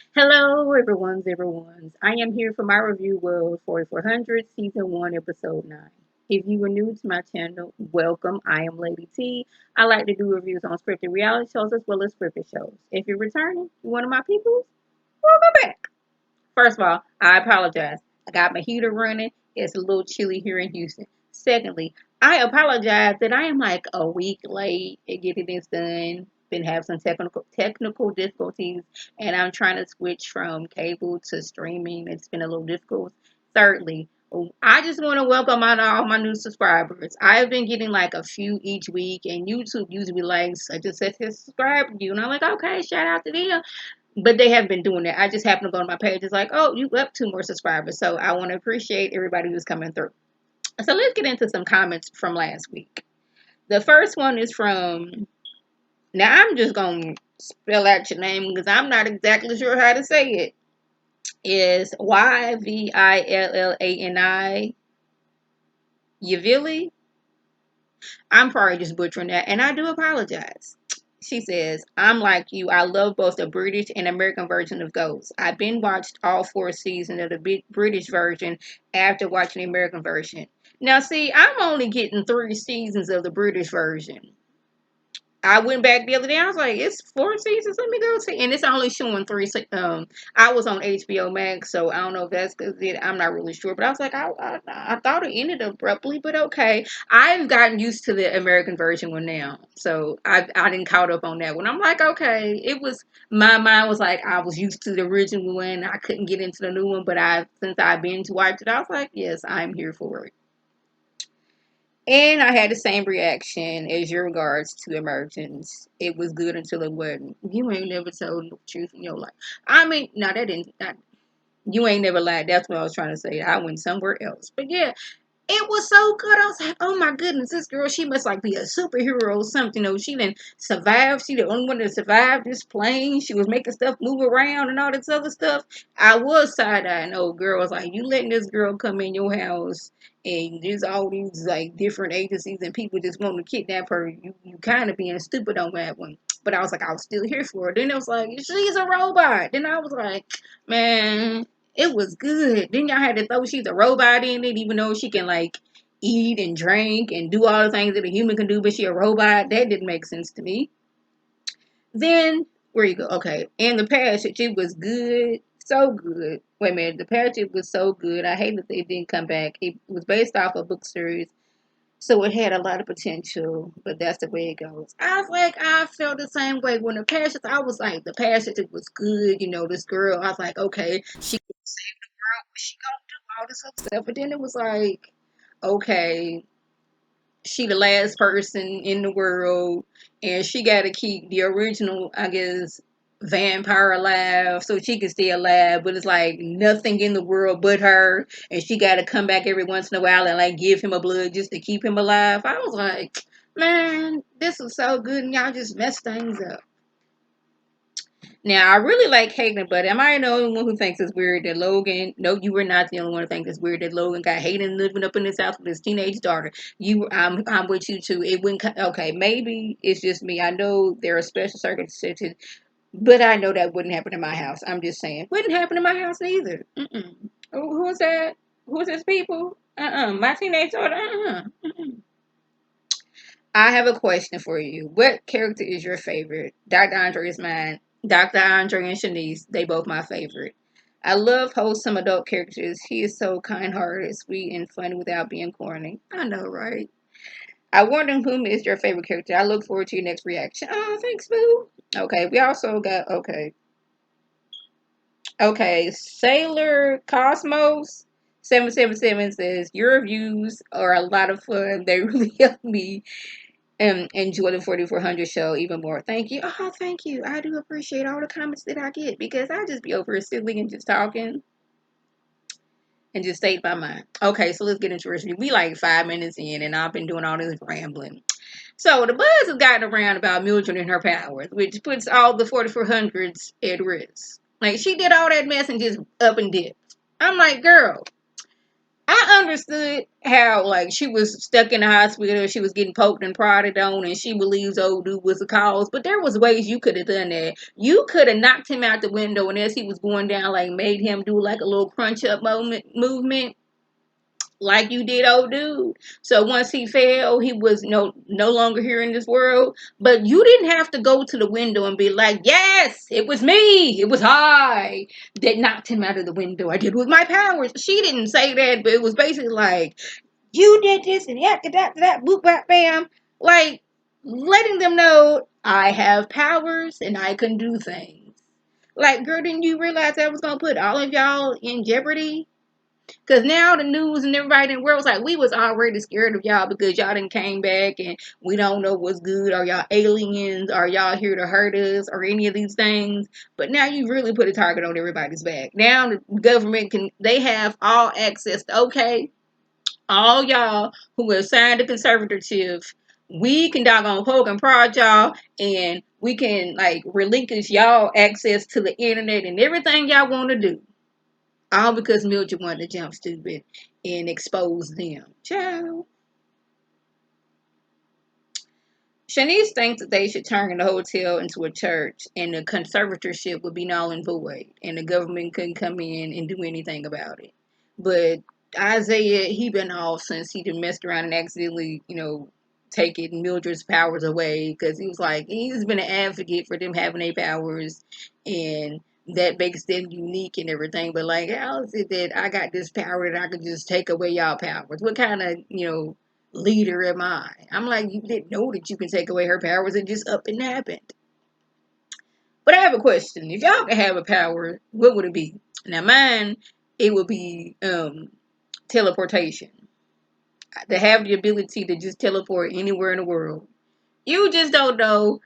Hello, everyone's. I am here for my review of 4400 Season 1, Episode 9. If you are new to my channel, welcome. I am Lady T. I like to do reviews on scripted reality shows as well as scripted shows. If you're returning, you're one of my people, welcome back. First of all, I apologize. I got my heater running. It's a little chilly here in Houston. Secondly, I apologize that I am like a week late at getting this done. Been having some technical difficulties, and I'm trying to switch from cable to streaming. It's been a little difficult. Thirdly, I just want to welcome all my new subscribers. I've been getting like a few each week, and YouTube usually likes I just said subscribe to you, and I'm like, okay, shout out to them. But they have been doing that. I just happen to go on my page. It's like, oh, you up 2 more subscribers. So I want to appreciate everybody who's coming through. So let's get into some comments from last week. The first one is from, now I'm just going to spell out your name because I'm not exactly sure how to say it. Is Yvillani Yavili? I'm probably just butchering that, and I do apologize. She says, I'm like you. I love both the British and American version of Ghost. I've been watched all 4 seasons of the British version after watching the American version. Now, see, I'm only getting 3 seasons of the British version. I went back the other day. I was like, it's 4 seasons. Let me go see. And it's only showing three. I was on HBO Max, so I don't know if that's because I'm not really sure. But I was like, I thought it ended abruptly, but okay. I've gotten used to the American version one now, so I didn't caught up on that one. I'm like, okay, it was my mind was like I was used to the original one. I couldn't get into the new one, but since I've been to watch it, I was like, yes, I'm here for it. And I had the same reaction as your regards to Emergence. It was good until it wasn't. You ain't never told the truth in your life. I mean, no, that didn't. You ain't never lied. That's what I was trying to say. I went somewhere else. But yeah, it was so good. I was like, oh my goodness, this girl, she must like be a superhero or something. You know, she didn't survive. She the only one that survived this plane. She was making stuff move around and all this other stuff. I was side-eyeing old girl. I was like, you letting this girl come in your house and there's all these like different agencies and people just want to kidnap her. You kind of being stupid on that one. But I was like, I was still here for her. Then it was like, she's a robot. Then I was like, man, it was good. Then y'all had to throw she's a robot in it, even though she can like eat and drink and do all the things that a human can do, but she a robot. That didn't make sense to me. Then where you go? Okay, and the passage it was good, so good. Wait a minute, the passage was so good. I hate that they didn't come back. It was based off a book series, so it had a lot of potential, but that's the way it goes. I was like, I felt the same way when the passage. I was like, the passage it was good. You know, this girl. I was like, okay, she can save the world. She gonna do all this other stuff. But then it was like, okay, she the last person in the world, and she got to keep the original, I guess, vampire alive so she can stay alive. But it's like nothing in the world but her, and she got to come back every once in a while and like give him a blood just to keep him alive. I was like, man, this was so good, and y'all just messed things up. Now, I really like Hayden, but am I the only one who thinks it's weird that Logan? No, you were not the only one who thinks it's weird that Logan got Hayden living up in his house with his teenage daughter. I'm with you too. It wouldn't. Okay, maybe it's just me. I know there are special circumstances, but I know that wouldn't happen in my house. I'm just saying, wouldn't happen in my house neither. Mm-mm. Who's that? Who's his people? My teenage daughter. I have a question for you. What character is your favorite? Dr. Andre is mine. Dr. Andre and Shanice, they both my favorite. I love wholesome adult characters. He is so kind-hearted, sweet, and funny without being corny. I know, right? I wonder whom is your favorite character. I look forward to your next reaction. Oh, thanks, boo. Okay, we also got okay. Sailor Cosmos 777 says your views are a lot of fun. They really help me enjoy the 4400 show even more. Thank you. Oh, thank you. I do appreciate all the comments that I get because I just be over here silly and just talking and just state my mind. Okay, so let's get into it. We like 5 minutes in, and I've been doing all this rambling. So the buzz has gotten around about Mildred and her powers, which puts all the 4400s at risk. Like she did all that mess and just up and dipped. I'm like, girl, I understood how like she was stuck in the hospital, she was getting poked and prodded on, and she believes old dude was the cause. But there was ways you could have done that. You could have knocked him out the window, and as he was going down, like made him do like a little crunch up movement, like you did old dude. So once he fell, he was no longer here in this world. But you didn't have to go to the window and be like, yes, it was me. It was I that knocked him out of the window. I did with my powers. She didn't say that, but it was basically like, you did this and that, boop, bap, bam. Like letting them know I have powers and I can do things. Like, girl, didn't you realize that was gonna put all of y'all in jeopardy? Cause now the news and everybody in the world was like, we was already scared of y'all because y'all didn't came back and we don't know what's good. Are y'all aliens? Are y'all here to hurt us? Or any of these things? But now you really put a target on everybody's back. Now the government they have all access to, okay, all y'all who have signed a conservatorship, we can doggone poke and prod y'all, and we can like relinquish y'all access to the internet and everything y'all want to do. All because Mildred wanted to jump stupid and expose them. Ciao. Shanice thinks that they should turn the hotel into a church and the conservatorship would be null and void and the government couldn't come in and do anything about it. But Isaiah, he been off since he done messed around and accidentally, taking Mildred's powers away because he was like, he's been an advocate for them having their powers and that makes them unique and everything. But like, how is it that I got this power that I could just take away y'all powers? What kind of, leader am I? I'm like, you didn't know that you can take away her powers. It just up and happened. But I have a question. If y'all could have a power, what would it be? Now mine, it would be teleportation. To have the ability to just teleport anywhere in the world. You just don't know.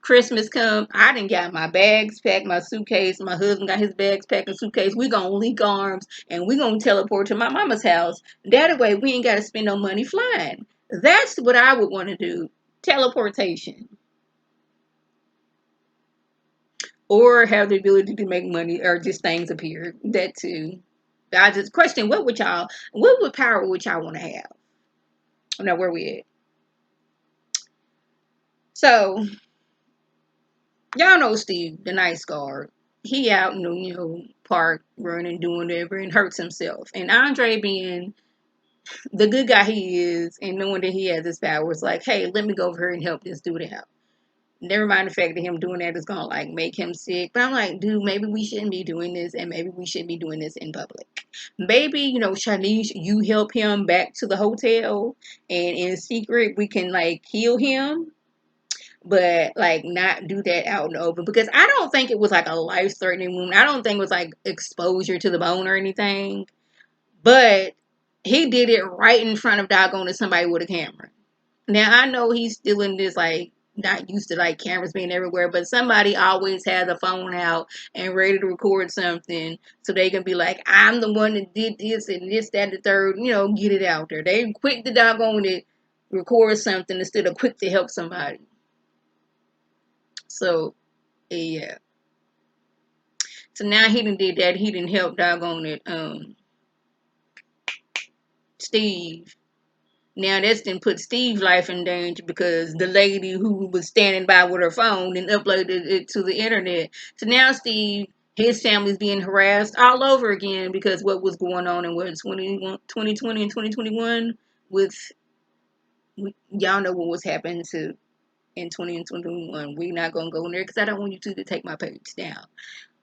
Christmas come, I done got my bags packed, my suitcase. My husband got his bags packed and suitcase. We gonna link arms and we gonna teleport to my mama's house. That way we ain't gotta spend no money flying. That's what I would want to do. Teleportation. Or have the ability to make money or just things appear. That too. I just question what power would y'all want to have? Now where we at? So y'all know Steve, the nice guard. He out in the park running, doing whatever, and hurts himself. And Andre, being the good guy he is, and knowing that he has his power, was like, "Hey, let me go over here and help this dude out." Never mind the fact that him doing that is gonna like make him sick. But I'm like, dude, maybe we shouldn't be doing this, and maybe we shouldn't be doing this in public. Maybe Shanice, you help him back to the hotel, and in secret we can like heal him, but like not do that out in the open because I don't think it was like a life threatening wound. I don't think it was like exposure to the bone or anything. But he did it right in front of doggone somebody with a camera. Now I know he's still in this like not used to like cameras being everywhere, but somebody always has a phone out and ready to record something so they can be like, I'm the one that did this and this, that, the third, get it out there. They quick to doggone it, record something instead of quick to help somebody. So yeah. So now he done did that. He didn't help doggone it. Steve. Now that's done put Steve's life in danger because the lady who was standing by with her phone and uploaded it to the internet. So now Steve, his family's being harassed all over again because what was going on in 2020 and 2021 with y'all know what was happening to in 20 and 21. We're not gonna go in there because I don't want you to take my page down.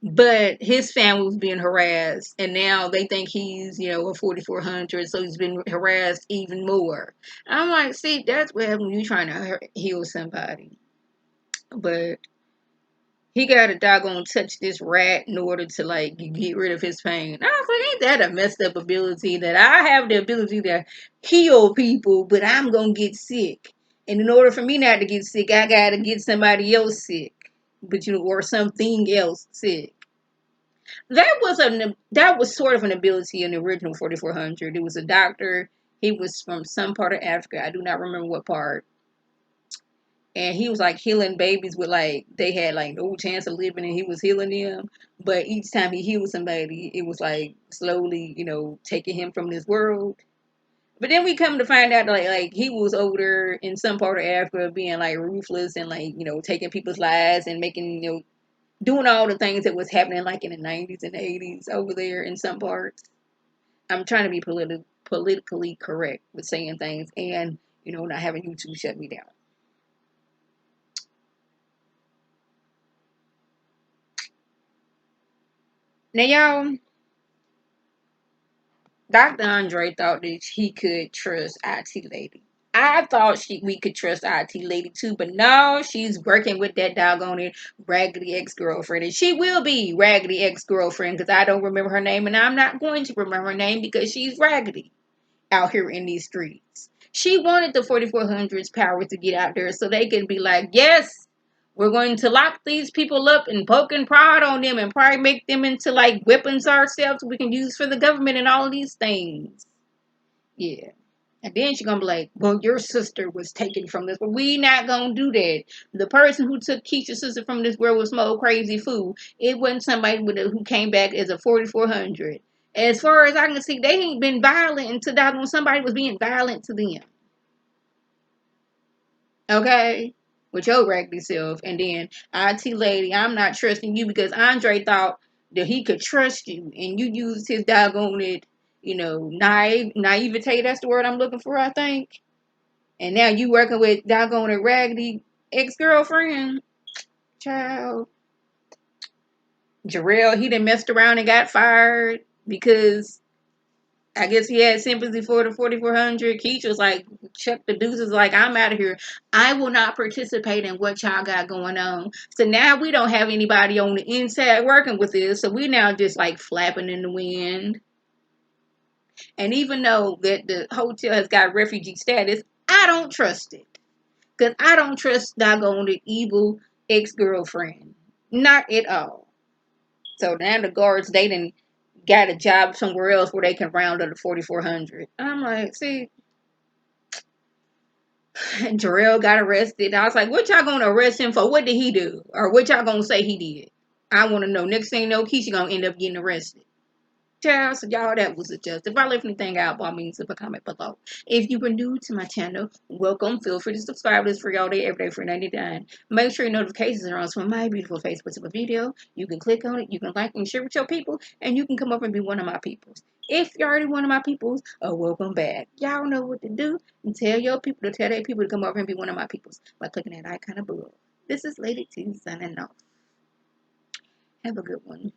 But his family was being harassed, and now they think he's, a 4400, so he's been harassed even more. I'm like, see, that's what happens when you're trying to heal somebody. But he got to doggone touch this rat in order to, like, get rid of his pain. I was like, ain't that a messed up ability that I have the ability to heal people, but I'm going to get sick. And in order for me not to get sick, I got to get somebody else sick. But, or something else sick. That was sort of an ability in the original 4400. It was a doctor. He was from some part of Africa. I do not remember what part. and he was like healing babies with like they had like no chance of living, and he was healing them. But each time he healed somebody, it was like slowly, taking him from this world. But then we come to find out that like he was over there in some part of Africa being like ruthless and like taking people's lives and making doing all the things that was happening like in the 90s and 80s over there in some parts. I'm trying to be politically correct with saying things and not having YouTube shut me down. Now y'all, Dr. Andre thought that he could trust IT Lady. I thought we could trust IT Lady too, but no, she's working with that doggone it raggedy ex-girlfriend. And she will be raggedy ex-girlfriend because I don't remember her name and I'm not going to remember her name because she's raggedy out here in these streets. She wanted the 4400's power to get out there so they can be like, yes, we're going to lock these people up and poke and prod on them and probably make them into like weapons ourselves we can use for the government and all of these things. Yeah. And then she's gonna be like, well, your sister was taken from this. But we not gonna do that. The person who took Keisha's sister from this world was some old crazy fool. It wasn't somebody who came back as a 4400. As far as I can see, they ain't been violent until that when somebody was being violent to them. Okay? With your raggedy self. And then, IT Lady, I'm not trusting you because Andre thought that he could trust you. And you used his doggone it, naivete. That's the word I'm looking for, I think. And now you working with doggone a raggedy ex-girlfriend. Child. Jarrell, he done messed around and got fired because I guess he had sympathy for the 4400. Keisha was like, Chuck the deuces, like, I'm out of here. I will not participate in what y'all got going on. So now we don't have anybody on the inside working with this. So we now just like flapping in the wind. And even though that the hotel has got refugee status, I don't trust it. Because I don't trust doggone the evil ex-girlfriend. Not at all. So now the guards, they done got a job somewhere else where they can round up to 4400. I'm like, see, and Jarrell got arrested. I was like, what y'all gonna arrest him for? What did he do? Or what y'all gonna say he did? I want to know. Next thing you know, Keisha gonna end up getting arrested. Child, so y'all, that was a just. If I left anything out, by means, leave a comment below. If you were new to my channel, welcome. Feel free to subscribe. This free all day, every day for 99. Make sure your notifications are on so when my beautiful face puts up a video. You can click on it, you can like and share with your people, and you can come up and be one of my peoples. If you're already one of my peoples, welcome back. Y'all know what to do. And tell your people to tell their people to come over and be one of my peoples by clicking that icon above. This is Lady T signing off. Have a good one.